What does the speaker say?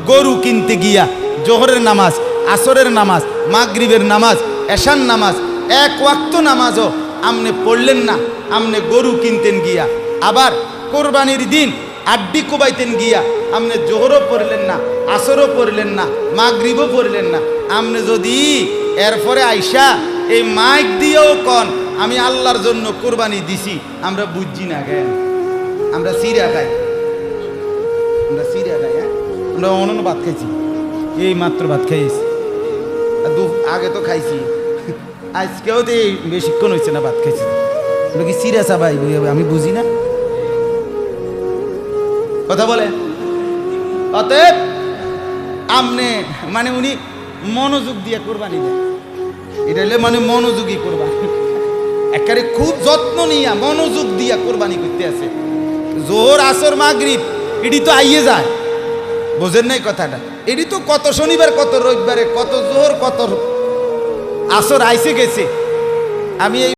গরু কিনতে গিয়া জোহরের নামাজ, আসরের নামাজ, মাগরিবের নামাজ, এশার নামাজ, এক ওয়াক্ত নামাজও আমনে পড়লেন না, আমনে গরু কিনতেন গিয়া। আবার কোরবানির দিন আড্ডি কোবাইতেন গিয়া আমনে জোহরও পড়লেন না, আসরও পড়লেন না, মাগরিবও পড়লেন না। আমনে যদি এরপরে আইসা এই মাইক দিয়েও কন আমি আল্লাহর জন্য কোরবানি দিছি, আমরা বুঝছি না কেন? আমরা সিরা খাই, আমরা সিরা খাই, হ্যাঁ আমরা অনন্য ভাত খাইছি, এই মাত্র ভাত খাইছি, আগে তো খাইছি, আজকেও তো এই বেশিক্ষণ হয়েছে না ভাত খাইছি। আমরা কি সিরা চাবাই আমি বুঝি না কথা বলে। অতএব আমনে মানে উনি মনোযোগ দিয়ে কোরবানি দেয়, এটা হলে মানে মনোযোগী কোরবানি, একেবারে খুব যত্ন নিয়া মনোযোগ দিয়া কোরবানি করতে আছে। জোহর আসর মাগরিব এটি তো আইয়ে যায়, বোঝেন নাই কথাটা? এটি তো কত শনিবার কত রবিবারে কত জোহর কত আসর আইসে গেছে। আমি এই